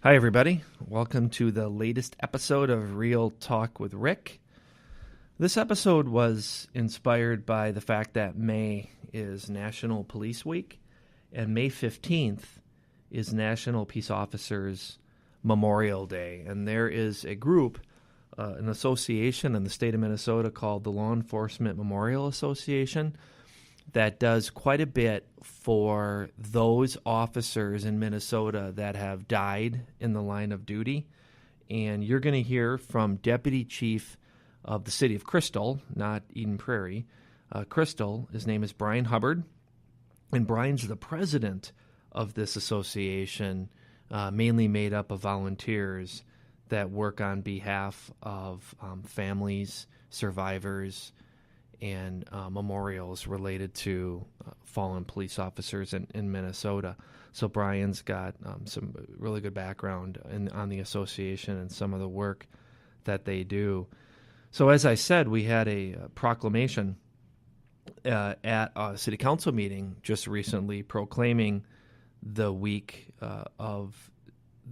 Hi, everybody. Welcome to the latest episode of Real Talk with Rick. This episode was inspired by the fact that May is National Police Week, and May 15th is National Peace Officers Memorial Day. And there is a group, an association in the state of Minnesota called the Law Enforcement Memorial Association that does quite a bit for those officers in Minnesota that have died in the line of duty. And you're going to hear from Deputy Chief of the City of Crystal, not Eden Prairie, Crystal. His name is Brian Hubbard, and Brian's the president of this association, mainly made up of volunteers that work on behalf of families, survivors, and memorials related to fallen police officers in Minnesota. So Brian's got some really good background on the association and some of the work that they do. So as I said, we had a proclamation at a city council meeting just recently proclaiming the week of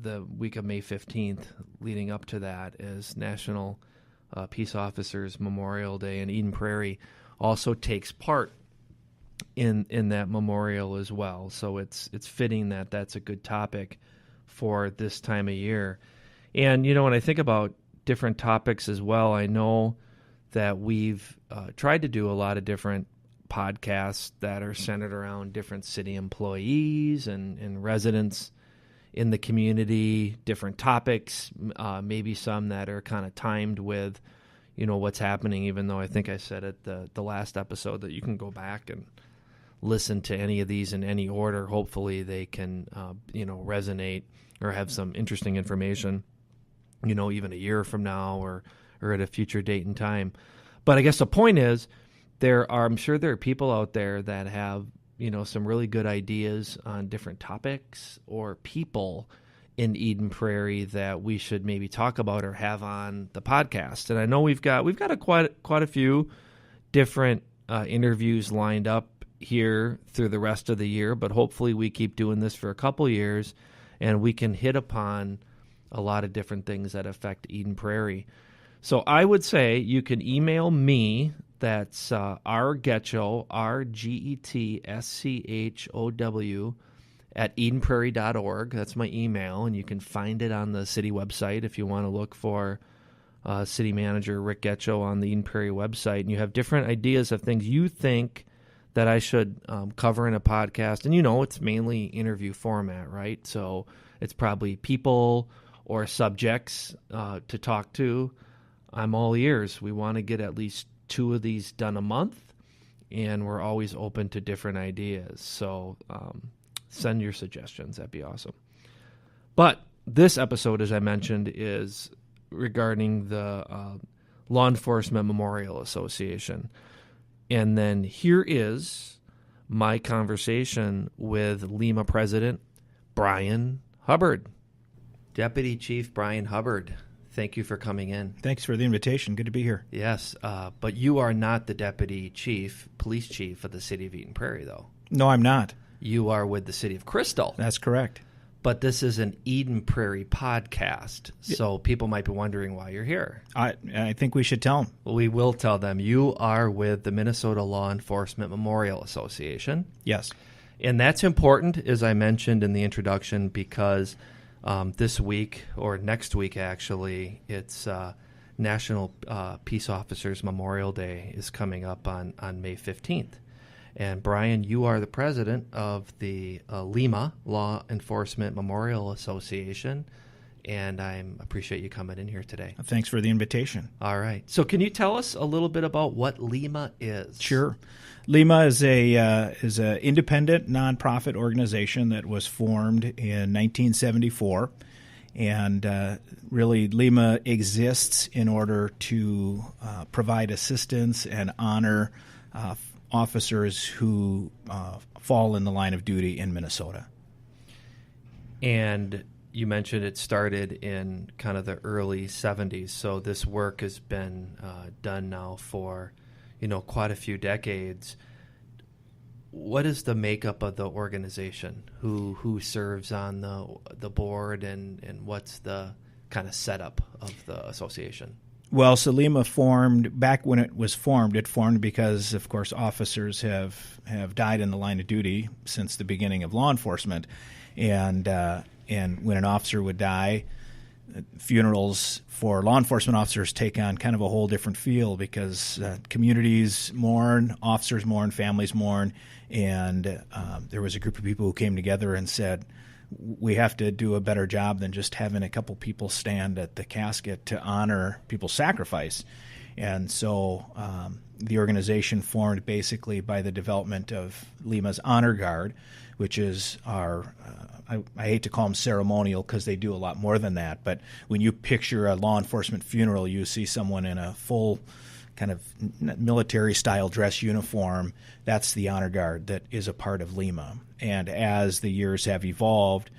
May 15th leading up to that as National Peace Officers Memorial Day, and Eden Prairie also takes part in that memorial as well. So it's fitting that that's a good topic for this time of year. And, you know, when I think about different topics as well, I know that we've tried to do a lot of different podcasts that are centered around different city employees and residents in the community, different topics, maybe some that are kind of timed with, you know, what's happening, even though I think I said at the last episode that you can go back and listen to any of these in any order. Hopefully they can, resonate or have some interesting information, you know, even a year from now or at a future date and time. But I guess the point is I'm sure there are people out there that have, you know, some really good ideas on different topics or people in Eden Prairie that we should maybe talk about or have on the podcast. And I know we've got quite a few different interviews lined up here through the rest of the year, but hopefully we keep doing this for a couple years and we can hit upon a lot of different things that affect Eden Prairie. So I would say you can email me. That's rgetchow, RGETSCHOW, at edenprairie.org. That's my email, and you can find it on the city website if you want to look for City Manager Rick Getchow on the Eden Prairie website. And you have different ideas of things you think that I should cover in a podcast. And, you know, it's mainly interview format, right? So it's probably people or subjects to talk to. I'm all ears. We want to get at least 2 of these done a month, and we're always open to different ideas. So send your suggestions. That'd be awesome. But this episode, as I mentioned, is regarding the Law Enforcement Memorial Association. And then here is my conversation with LEMA President Brian Hubbard. Deputy Chief Brian Hubbard, thank you for coming in. Thanks for the invitation. Good to be here. Yes, but you are not the Deputy Chief, Police Chief of the City of Eden Prairie, though. No, I'm not. You are with the City of Crystal. That's correct. But this is an Eden Prairie podcast, so people might be wondering why you're here. I think we should tell them. Well, we will tell them. You are with the Minnesota Law Enforcement Memorial Association. Yes. And that's important, as I mentioned in the introduction, because this week, or next week actually, it's National Peace Officers Memorial Day is coming up on May 15th. And Brian, you are the president of the LEMA, Law Enforcement Memorial Association, and I appreciate you coming in here today. Thanks for the invitation. All right. So can you tell us a little bit about what LEMA is? Sure. LEMA is a independent nonprofit organization that was formed in 1974, and really LEMA exists in order to provide assistance and honor officers who fall in the line of duty in Minnesota. And you mentioned it started in kind of the early 70s, so this work has been done now for, quite a few decades. what is the makeup of the organization? Who serves on the board, and what's the kind of setup of the association? Well, so LEMA formed, back when it was formed, it formed because, of course, officers have died in the line of duty since the beginning of law enforcement. And when an officer would die, funerals for law enforcement officers take on kind of a whole different feel because communities mourn, officers mourn, families mourn. And there was a group of people who came together and said, we have to do a better job than just having a couple people stand at the casket to honor people's sacrifice. And so the organization formed basically by the development of LEMA's Honor Guard, which is our, I hate to call them ceremonial because they do a lot more than that, but when you picture a law enforcement funeral, you see someone in a full kind of military-style dress uniform. That's the Honor Guard that is a part of LEMA. And as the years have evolved,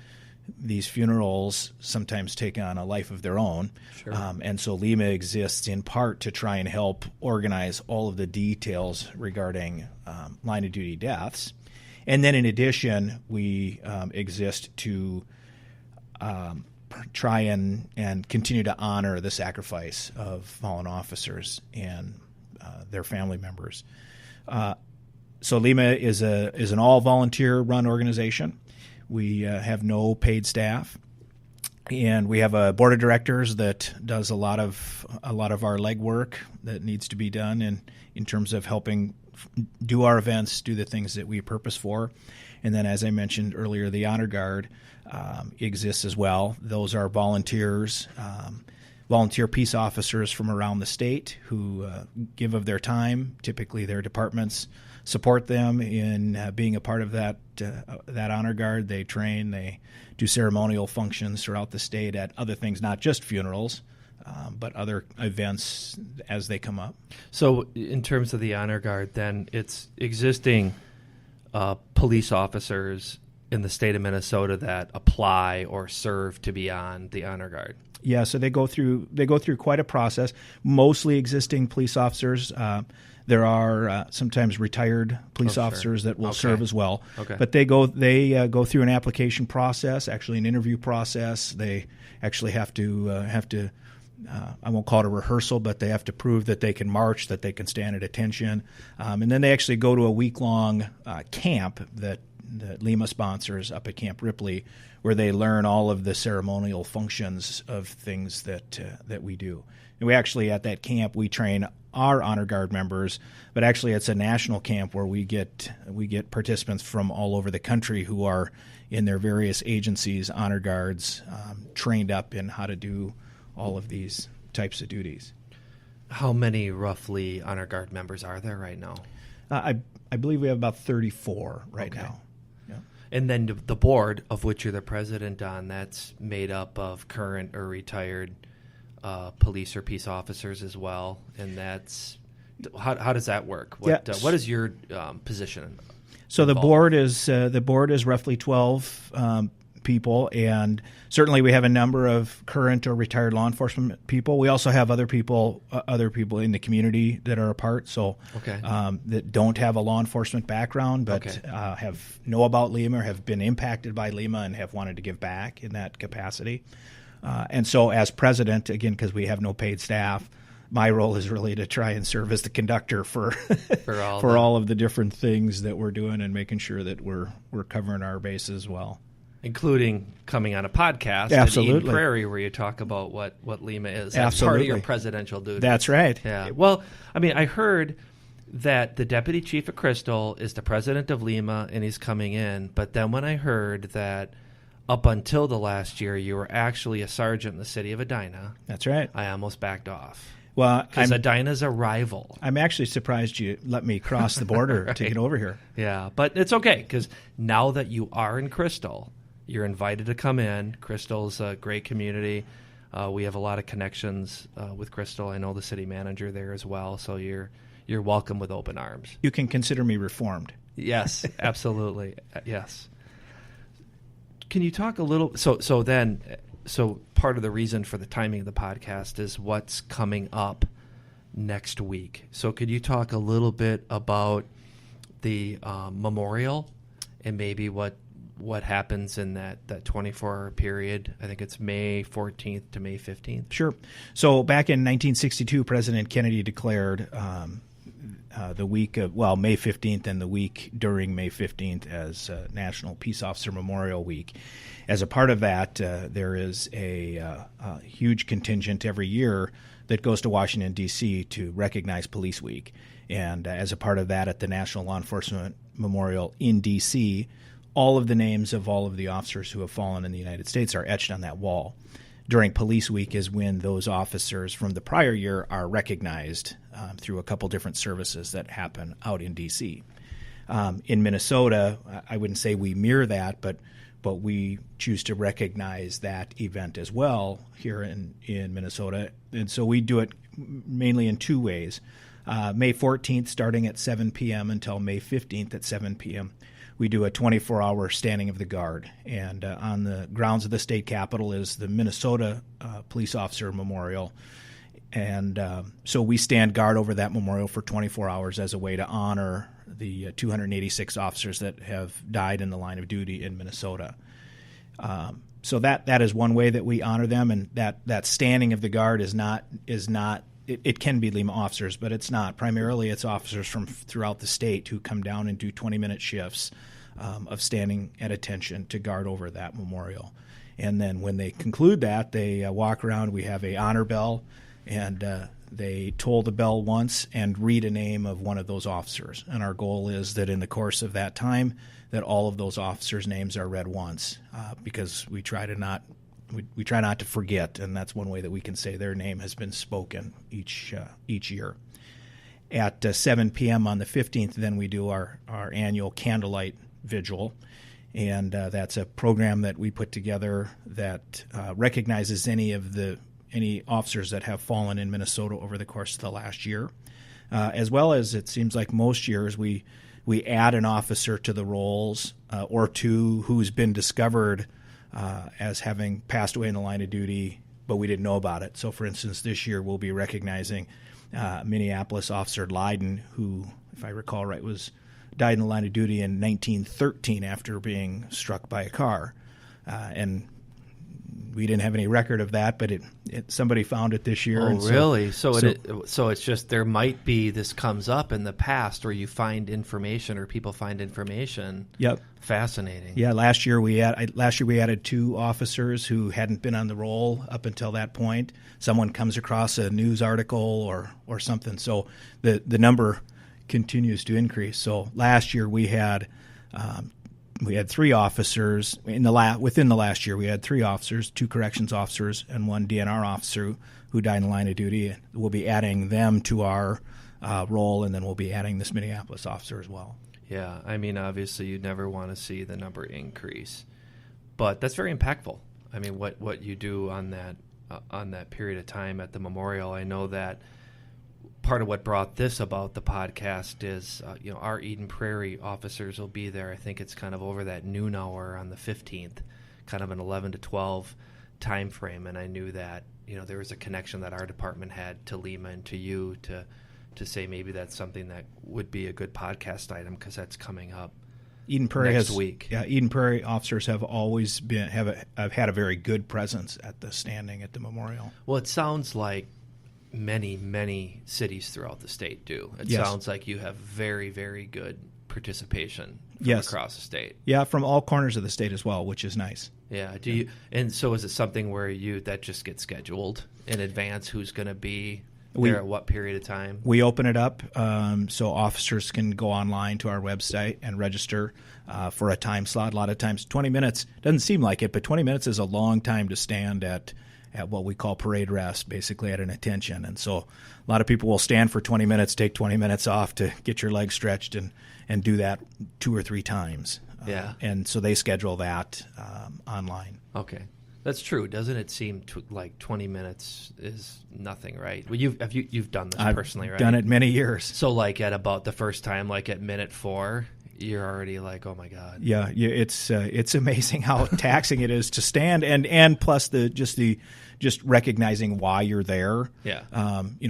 these funerals sometimes take on a life of their own. Sure. And so LEMA exists in part to try and help organize all of the details regarding line-of-duty deaths. And then in addition, we exist to try and continue to honor the sacrifice of fallen officers and their family members. So LEMA is an all-volunteer run organization. We have no paid staff, and we have a board of directors that does a lot of our legwork that needs to be done in terms of helping do our events, do the things that we purpose for. And then, as I mentioned earlier, the Honor Guard exists as well. Those are volunteers, volunteer peace officers from around the state who give of their time. Typically, their departments support them in being a part of that Honor Guard. They train, they do ceremonial functions throughout the state at other things, not just funerals, but other events as they come up. So in terms of the Honor Guard, then it's existing police officers in the state of Minnesota that apply or serve to be on the Honor Guard. Yeah, so they go through quite a process. Mostly existing police officers. There are sometimes retired police officers that will serve as well. Okay. But they go through an application process, actually an interview process. They actually have to I won't call it a rehearsal, but they have to prove that they can march, that they can stand at attention. And then they actually go to a week-long camp that LEMA sponsors up at Camp Ripley, where they learn all of the ceremonial functions of things that we do. And we actually, at that camp, we train our Honor Guard members, but actually it's a national camp where we get participants from all over the country who are in their various agencies, Honor Guards, trained up in how to do all of these types of duties. How many roughly Honor Guard members are there right now? I believe we have about 34 right now. Yeah. And then the board, of which you're the president on, that's made up of current or retired police or peace officers as well. And that's how does that work? What is your position? So the board is roughly 12 people, and certainly we have a number of current or retired law enforcement people. We also have other people in the community that are a part, that don't have a law enforcement background, but know about LEMA or have been impacted by LEMA and have wanted to give back in that capacity. And so as president, again, because we have no paid staff, my role is really to try and serve as the conductor for all of the different things that we're doing and making sure that we're covering our bases well. Including coming on a podcast at Eden Prairie where you talk about what LEMA is. That's part of your presidential duty. That's right. Yeah. Well, I mean, I heard that the deputy chief of Crystal is the president of LEMA and he's coming in, but then when I heard that up until the last year you were actually a sergeant in the city of Edina. That's right. I almost backed off. Well, because Edina's a rival. I'm actually surprised you let me cross the border to get over here. Yeah, but it's okay because now that you are in Crystal, you're invited to come in. Crystal's a great community. We have a lot of connections with Crystal. I know the city manager there as well, so you're welcome with open arms. You can consider me reformed. Yes, absolutely. Yes. Can you talk a little? So part of the reason for the timing of the podcast is what's coming up next week. So could you talk a little bit about the memorial and maybe what happens in that 24-hour period. I think it's May 14th to May 15th. Sure. So back in 1962, President Kennedy declared the week of, May 15th and the week during May 15th as National Peace Officer Memorial Week. As a part of that, there is a huge contingent every year that goes to Washington, D.C. to recognize Police Week. And as a part of that, at the National Law Enforcement Memorial in D.C., all of the names of all of the officers who have fallen in the United States are etched on that wall. During Police Week is when those officers from the prior year are recognized through a couple different services that happen out in D.C. In Minnesota, I wouldn't say we mirror that, but we choose to recognize that event as well here in Minnesota. And so we do it mainly in two ways. May 14th, starting at 7 p.m. until May 15th at 7 p.m., we do a 24-hour standing of the guard. And on the grounds of the state capitol is the Minnesota Police Officer Memorial. And so we stand guard over that memorial for 24 hours as a way to honor the 286 officers that have died in the line of duty in Minnesota. So that is one way that we honor them, and that standing of the guard is not. It can be LEMA officers, but it's not. Primarily, it's officers from throughout the state who come down and do 20-minute shifts of standing at attention to guard over that memorial. And then when they conclude that, they walk around. We have a honor bell, and they toll the bell once and read a name of one of those officers. And our goal is that in the course of that time, that all of those officers' names are read once, because we try not to forget, and that's one way that we can say their name has been spoken each year. At 7 p.m. on the 15th, then we do our annual candlelight vigil, and that's a program that we put together that recognizes any officers that have fallen in Minnesota over the course of the last year, as well as it seems like most years we add an officer to the rolls or two who's been discovered as having passed away in the line of duty, but we didn't know about it. So, for instance, this year we'll be recognizing Minneapolis Officer Leiden, who, if I recall right, died in the line of duty in 1913 after being struck by a car. And we didn't have any record of that, but somebody found it this year. Oh, and really? So it's just there might be this comes up in the past where you find information or people find information. Yep. Fascinating. Yeah, last year we added two officers who hadn't been on the roll up until that point. Someone comes across a news article or something. So the number continues to increase. So last year we had three officers within the last year. We had three officers, two corrections officers, and one DNR officer who died in the line of duty. We'll be adding them to our roll, and then we'll be adding this Minneapolis officer as well. Yeah, I mean, obviously, you'd never want to see the number increase, but that's very impactful. I mean, what you do on that period of time at the memorial. I know that part of what brought this about the podcast is, our Eden Prairie officers will be there. I think it's kind of over that noon hour on the 15th, kind of an 11 to 12 time frame. And I knew that, there was a connection that our department had to LEMA and to you to say maybe that's something that would be a good podcast item because that's coming up Eden Prairie next week. Yeah, Eden Prairie officers have always have had a very good presence at the standing at the memorial. Well, it sounds like many cities throughout the state do. It Yes. sounds like you have very, very good participation from Yes. across the state. Yeah, from all corners of the state as well, which is nice. Yeah. Do you? And so, is it something where that just gets scheduled in advance? Who's going to be there at what period of time? We open it up so officers can go online to our website and register for a time slot. A lot of times, 20 minutes doesn't seem like it, but 20 minutes is a long time to stand at what we call parade rest, basically at an attention. And so a lot of people will stand for 20 minutes, take 20 minutes off to get your legs stretched and do that 2 or 3 times. Yeah. And so they schedule that online. Okay. That's true. Doesn't it seem like 20 minutes is nothing, right? Well, you've done this personally, right? I've done it many years. So like at about the first time, like at minute 4, you're already like, oh my God. Yeah, it's amazing how taxing it is to stand, and plus just recognizing why you're there. Yeah.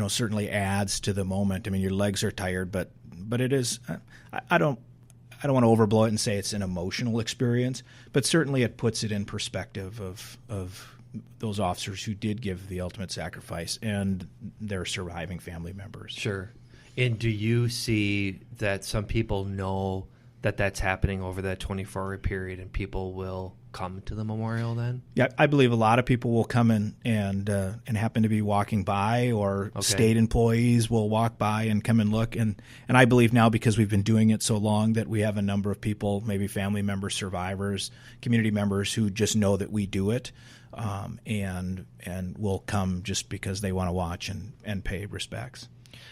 Certainly adds to the moment. I mean, your legs are tired, but but it is. I don't want to overblow it and say it's an emotional experience, but certainly it puts it in perspective of those officers who did give the ultimate sacrifice and their surviving family members. Sure. And do you see that some people know that that's happening over that 24-hour period and people will come to the memorial then? Yeah, I believe a lot of people will come in and happen to be walking by, or state employees will walk by and come and look. And I believe now, because we've been doing it so long, that we have a number of people, maybe family members, survivors, community members, who just know that we do it, and will come just because they want to watch and pay respects.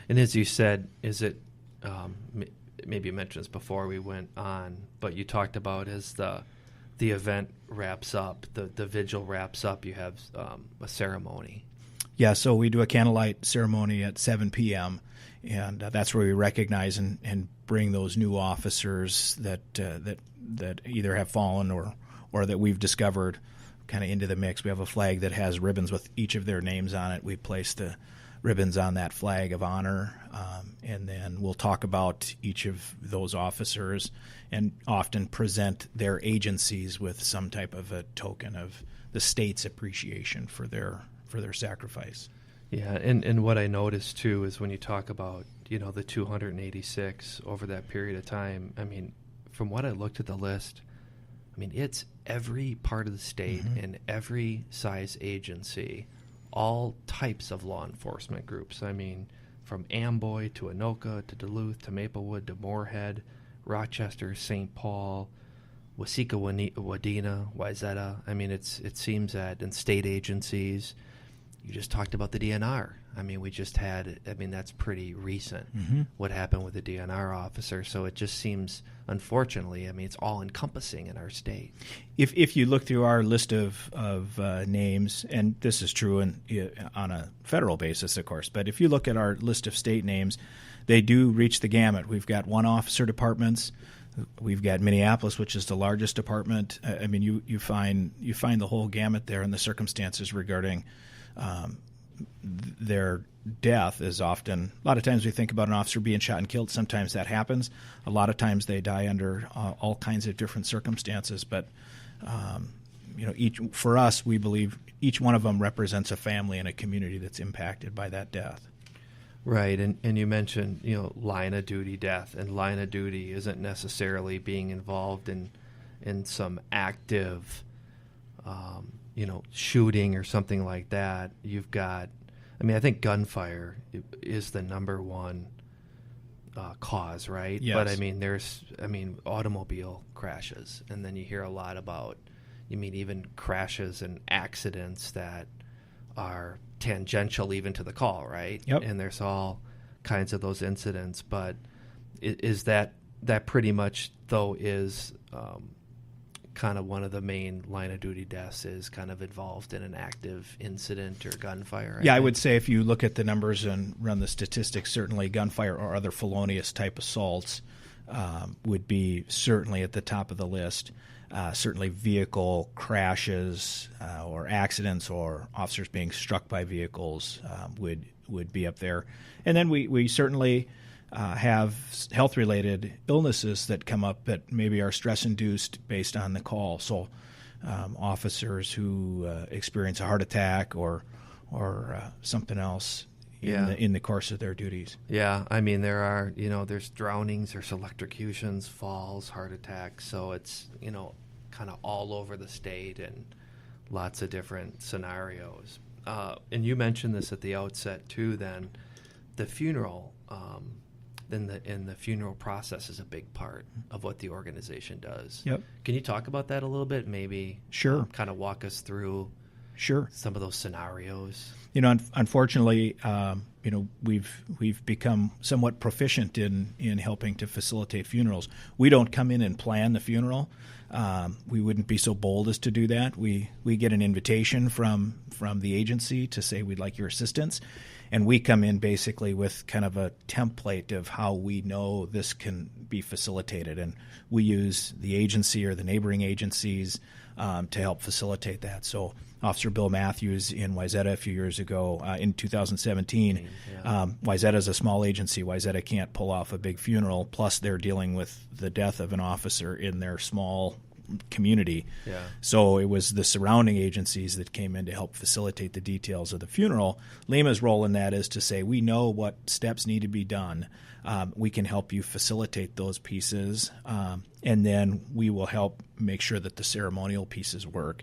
And as you said, is it maybe you mentioned this before we went on, but you talked about as the event wraps up, the vigil wraps up, you have a ceremony. Yeah, so we do a candlelight ceremony at 7 p.m., and that's where we recognize and bring those new officers that either have fallen or that we've discovered kind of into the mix. We have a flag that has ribbons with each of their names on it. We place the ribbons on that flag of honor, and then we'll talk about each of those officers and often present their agencies with some type of a token of the state's appreciation for their sacrifice. Yeah, and what I noticed too is when you talk about, the 286 over that period of time, I mean, from what I looked at the list, I mean, it's every part of the state and every size agency, all types of law enforcement groups. I mean, from Amboy to Anoka to Duluth to Maplewood to Moorhead, Rochester, St. Paul, Waseca, Wadena, Wayzata. I mean, it seems that in state agencies, you just talked about the DNR. I mean, we just had, that's pretty recent, what happened with the DNR officer. So it just seems, unfortunately, it's all encompassing in our state. If you look through our list of names, and this is true on a federal basis, of course, but if you look at our list of state names, they do reach the gamut. We've got one officer departments. We've got Minneapolis, which is the largest department. I mean, you find the whole gamut there, and the circumstances regarding their death is often, a lot of times we think about an officer being shot and killed. Sometimes that happens. A lot of times they die under all kinds of different circumstances. But for us, we believe each one of them represents a family and a community that's impacted by that death. Right, and you mentioned line of duty death, and line of duty isn't necessarily being involved in some active shooting or something like that. You've got, I think gunfire is the number one cause, right? Yes. But there's automobile crashes, and then you hear a lot about, even crashes and accidents that are tangential even to the call, right? Yep. And there's all kinds of those incidents, but is that pretty much, though, is kind of one of the main line of duty deaths is kind of involved in an active incident or gunfire? I would say if you look at the numbers and run the statistics, certainly gunfire or other felonious type assaults would be certainly at the top of the list. Certainly vehicle crashes or accidents or officers being struck by vehicles would be up there. And then we certainly have health-related illnesses that come up that maybe are stress-induced based on the call. So officers who experience a heart attack or something else in the course of their duties. Yeah, there are, there's drownings, there's electrocutions, falls, heart attacks. So it's, kind of all over the state and lots of different scenarios. And you mentioned this at the outset too, then the funeral, the funeral process is a big part of what the organization does. Yep. Can you talk about that a little bit? Maybe sure. Kind of walk us through some of those scenarios. Unfortunately, we've become somewhat proficient in helping to facilitate funerals. We don't come in and plan the funeral. We wouldn't be so bold as to do that. We get an invitation from the agency to say we'd like your assistance, And we come in basically with kind of a template of how we know this can be facilitated. And we use the agency or the neighboring agencies to help facilitate that. So Officer Bill Matthews in Wayzata a few years ago, in 2017, Wayzata is a small agency. Wayzata can't pull off a big funeral, plus they're dealing with the death of an officer in their small community. Yeah. So it was the surrounding agencies that came in to help facilitate the details of the funeral. LEMA's role in that is to say, we know what steps need to be done. We can help you facilitate those pieces, and then we will help make sure that the ceremonial pieces work.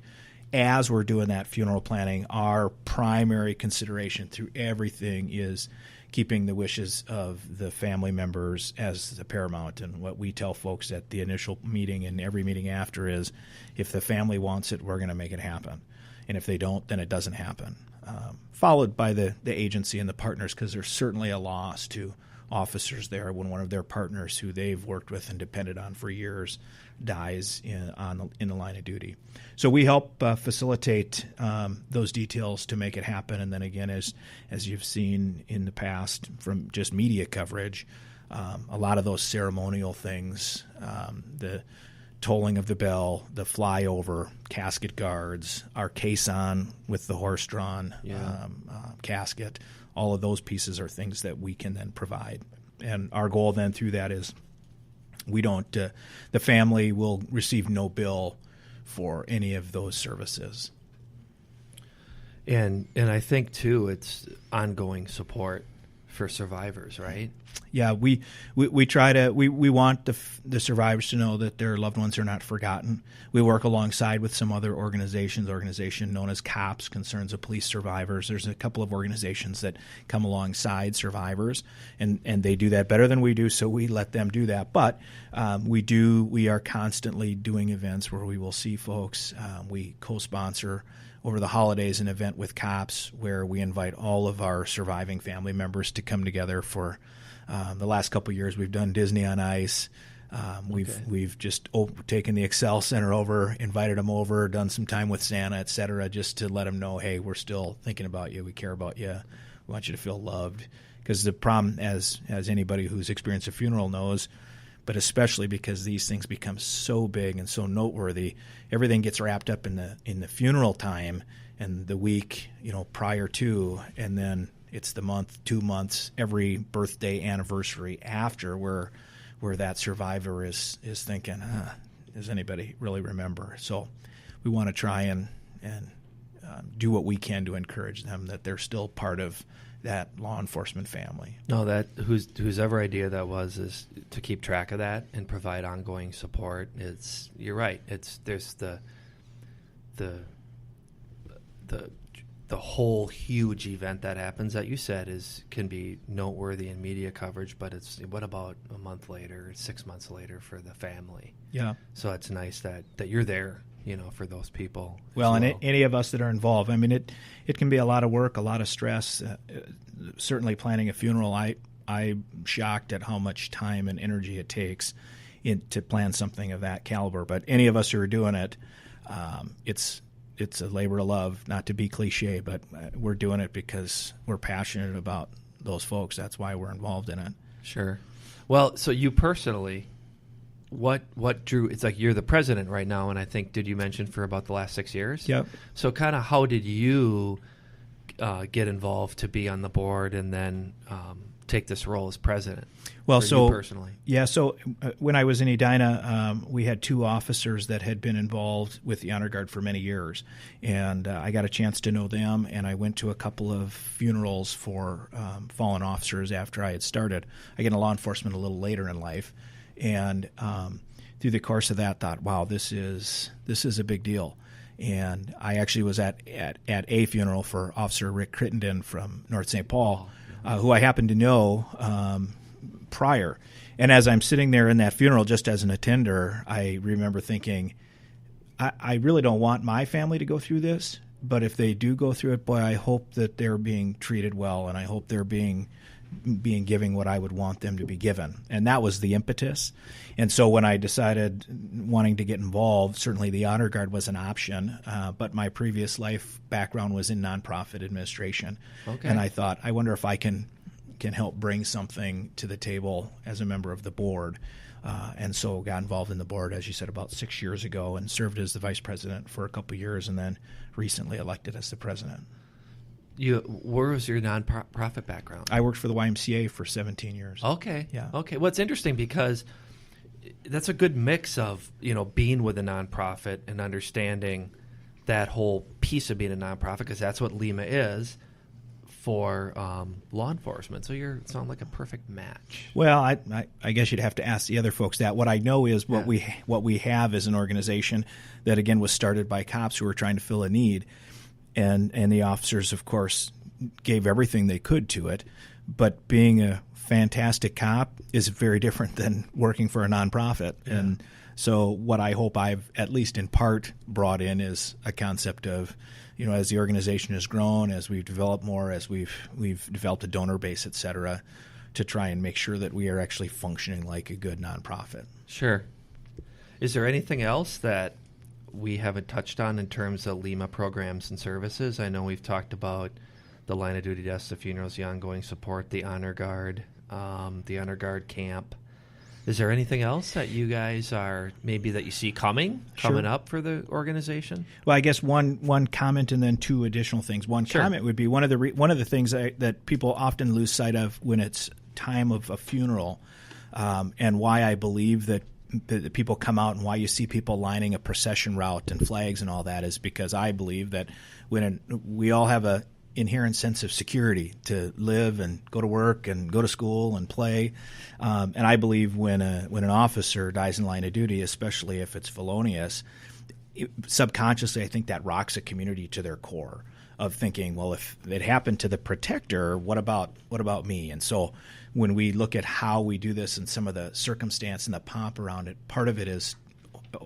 As we're doing that funeral planning, our primary consideration through everything is keeping the wishes of the family members as the paramount. And what we tell folks at the initial meeting and every meeting after is, if the family wants it, we're going to make it happen. And if they don't, then it doesn't happen. Followed by the agency and the partners, because there's certainly a loss to officers there when one of their partners who they've worked with and depended on for years dies in the line of duty. So we help facilitate those details to make it happen. And then again, as you've seen in the past from just media coverage, a lot of those ceremonial things, the tolling of the bell, the flyover, casket guards, our caisson with the horse-drawn casket, all of those pieces are things that we can then provide. And our goal then through that is we don't the family will receive no bill for any of those services. And I think too, it's ongoing support for survivors, right? Yeah, we try to we want the survivors to know that their loved ones are not forgotten. We work alongside with some other organization known as COPS, Concerns of Police Survivors. There's a couple of organizations that come alongside survivors, and they do that better than we do, so we let them do that. But we are constantly doing events where we will see folks. We co-sponsor over the holidays an event with COPS where we invite all of our surviving family members to come together for the last couple of years. We've done Disney on Ice. We've just taken the Excel Center over, invited them over, done some time with Santa, et cetera, just to let them know, hey, we're still thinking about you. We care about you. We want you to feel loved. Because the problem, as anybody who's experienced a funeral knows, but especially because these things become so big and so noteworthy, everything gets wrapped up in the funeral time and the week, prior to, and then it's the month, 2 months, every birthday, anniversary after where that survivor is thinking, does anybody really remember? So we want to try and do what we can to encourage them that they're still part of that law enforcement family. No, that whosever idea that was is to keep track of that and provide ongoing support. You're right. There's the whole huge event that happens that you said can be noteworthy in media coverage, but what about a month later, 6 months later for the family? Yeah. So it's nice that you're there, for those people. Well, and any of us that are involved. I mean, it can be a lot of work, a lot of stress. Certainly planning a funeral, I'm shocked at how much time and energy it takes to plan something of that caliber. But any of us who are doing it, it's a labor of love, not to be cliche, but we're doing it because we're passionate about those folks. That's why we're involved in it. Sure. Well, so you personally, what drew, it's like you're the president right now, and I think, did you mention for about the last 6 years? Yep. So kind of how did you get involved to be on the board and then take this role as president? Well, you personally. Yeah, so when I was in Edina, we had 2 officers that had been involved with the Honor Guard for many years, and I got a chance to know them, and I went to a couple of funerals for fallen officers after I had started. I get into law enforcement a little later in life, and through the course of that, thought, wow, this is a big deal. And I actually was at a funeral for Officer Rick Crittenden from North St. Paul, who I happened to know prior. And as I'm sitting there in that funeral, just as an attender, I remember thinking, I really don't want my family to go through this, but if they do go through it, boy, I hope that they're being treated well, and I hope they're being being given what I would want them to be given. And that was the impetus. And so when I decided wanting to get involved, certainly the Honor Guard was an option, but my previous life background was in nonprofit administration. Okay. And I thought, I wonder if I can help bring something to the table as a member of the board. And so got involved in the board, as you said, about 6 years ago, and served as the vice president for a couple of years, and then recently elected as the president. Where was your nonprofit background? I worked for the YMCA for 17 years. Okay. Yeah. Okay. Well, it's interesting because that's a good mix of, being with a nonprofit and understanding that whole piece of being a nonprofit, because that's what LEMA is for law enforcement. So you sound like a perfect match. Well, I guess you'd have to ask the other folks that. What I know is what we have is an organization that, again, was started by cops who were trying to fill a need. And the officers, of course, gave everything they could to it. But being a fantastic cop is very different than working for a nonprofit. Yeah. And so what I hope I've at least in part brought in is a concept of, as the organization has grown, as we've developed more, as we've developed a donor base, et cetera, to try and make sure that we are actually functioning like a good nonprofit. Sure. Is there anything else that we haven't touched on in terms of LEMA programs and services? I know we've talked about the line of duty deaths, the funerals, the ongoing support, the Honor Guard camp. Is there anything else that you guys are maybe that you see coming up for the organization? Well, I guess one comment and then two additional things. One comment would be one of the things that people often lose sight of when it's time of a funeral, and why I believe that people come out and why you see people lining a procession route and flags and all that is because I believe that we all have a inherent sense of security to live and go to work and go to school and play, and I believe when an officer dies in line of duty, especially if it's felonious, subconsciously I think that rocks a community to their core of thinking, well, if it happened to the protector, what about me? And so when we look at how we do this and some of the circumstance and the pomp around it, part of it is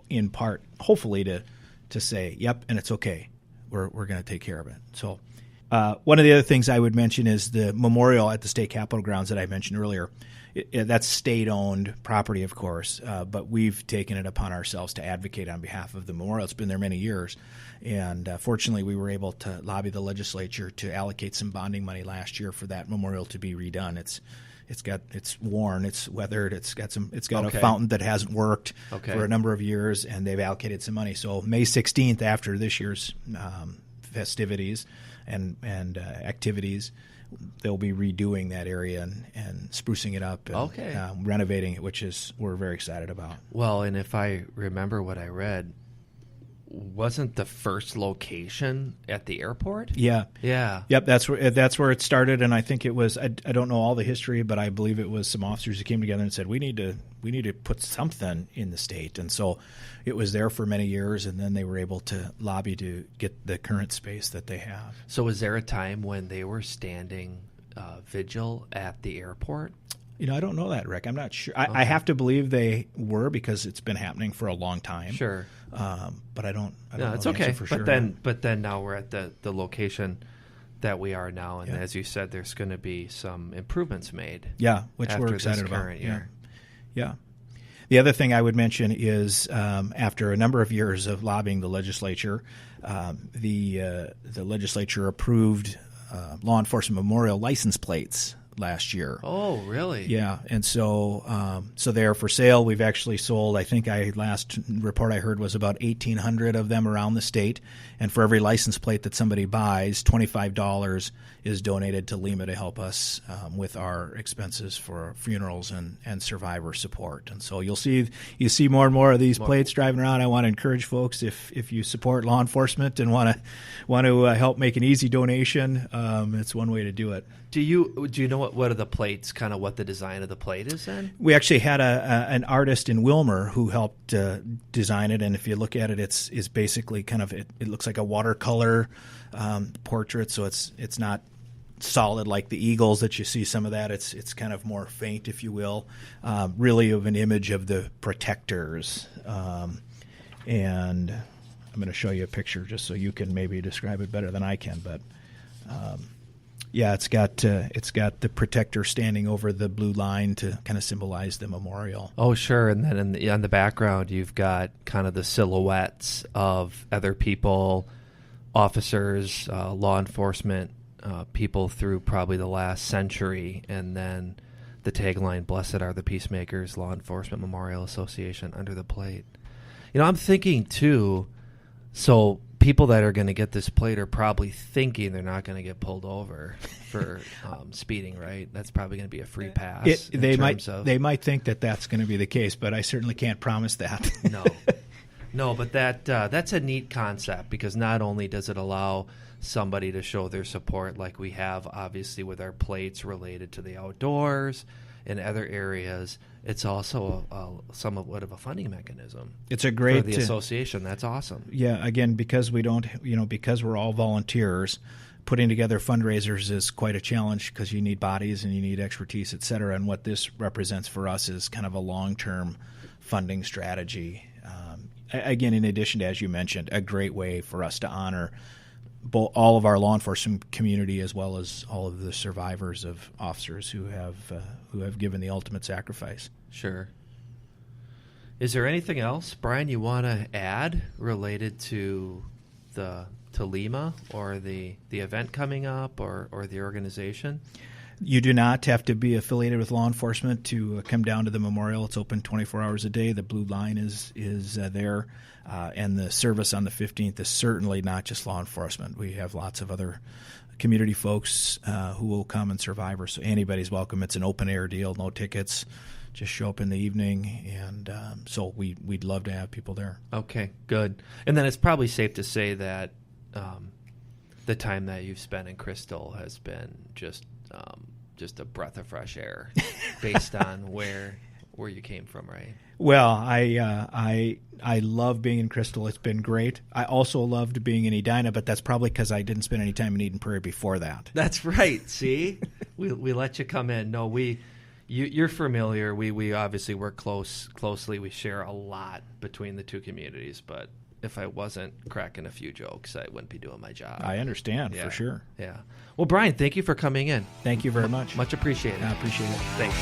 in part hopefully to say, yep, and it's okay. We're going to take care of it. So one of the other things I would mention is the memorial at the state capitol grounds that I mentioned earlier. That's state-owned property, of course, but we've taken it upon ourselves to advocate on behalf of the memorial. It's been there many years, and fortunately we were able to lobby the legislature to allocate some bonding money last year for that memorial to be redone. It's worn, it's weathered, it's got a fountain that hasn't worked for a number of years, and they've allocated some money. So May 16th, after this year's festivities and activities, they'll be redoing that area and sprucing it up and renovating it, which we're very excited about. Well, and if I remember what I read, wasn't the first location at the airport? Yeah. Yep, that's where it started, and I think it was I don't know all the history, but I believe it was some officers who came together and said we need to put something in the state, and so it was there for many years, and then they were able to lobby to get the current space that they have. So was there a time when they were standing vigil at the airport? I don't know that, Rick. I'm not sure. I have to believe they were because it's been happening for a long time. Sure. But I don't know it's the okay. For sure. But then now we're at the location that we are now, and as you said, there's going to be some improvements made. Yeah, which after we're excited this about. Current year. Yeah. The other thing I would mention is after a number of years of lobbying the legislature, the legislature approved law enforcement memorial license plates last year. Oh, really? Yeah, and so they're for sale. We've actually sold, I think last report I heard was about 1,800 of them around the state, and for every license plate that somebody buys, $25 is donated to LEMA to help us with our expenses for funerals and survivor support. And so you see more and more of these plates driving around. I want to encourage folks, if you support law enforcement and want to help make an easy donation, it's one way to do it. Do you know what are the plates, kind of what the design of the plate is then? We actually had an artist in Wilmer who helped design it, and if you look at it, it's basically kind of it looks like a watercolor portrait, so it's not solid like the eagles that you see some of that. It's kind of more faint, if you will, really of an image of the protectors. And I'm going to show you a picture just so you can maybe describe it better than I can, but Yeah, it's got the protector standing over the blue line to kind of symbolize the memorial. Oh, sure. And then on the background, you've got kind of the silhouettes of other people, officers, law enforcement, people through probably the last century, and then the tagline, "Blessed are the peacemakers, Law Enforcement Memorial Association," under the plate. I'm thinking, too, so people that are going to get this plate are probably thinking they're not going to get pulled over for speeding, right? That's probably going to be a free pass. They might think that that's going to be the case, but I certainly can't promise that. No, but that's a neat concept, because not only does it allow somebody to show their support like we have, obviously, with our plates related to the outdoors and other areas, it's also somewhat of a funding mechanism. It's a great for the association. That's awesome. Yeah, again, because we don't, because we're all volunteers, putting together fundraisers is quite a challenge, because you need bodies and you need expertise, et cetera. And what this represents for us is kind of a long-term funding strategy. Again, in addition to, as you mentioned, a great way for us to honor all of our law enforcement community, as well as all of the survivors of officers who have given the ultimate sacrifice. Sure. Is there anything else, Brian, you want to add related to LEMA or the event coming up or the organization? You do not have to be affiliated with law enforcement to come down to the memorial. It's open 24 hours a day. The blue line is there. And the service on the 15th is certainly not just law enforcement. We have lots of other community folks who will come, and survivors. So anybody's welcome. It's an open-air deal, no tickets. Just show up in the evening, and so we'd love to have people there. Okay, good. And then it's probably safe to say that the time that you've spent in Crystal has been just a breath of fresh air based on where you came from, right? Well, I love being in Crystal. It's been great. I also loved being in Edina, but that's probably because I didn't spend any time in Eden Prairie before that. That's right. See, we let you come in. No, you're familiar. We obviously work closely. We share a lot between the two communities, but if I wasn't cracking a few jokes, I wouldn't be doing my job. I understand, for sure. Yeah. Well, Brian, thank you for coming in. Thank you very much. Much appreciated. I appreciate it. Thanks.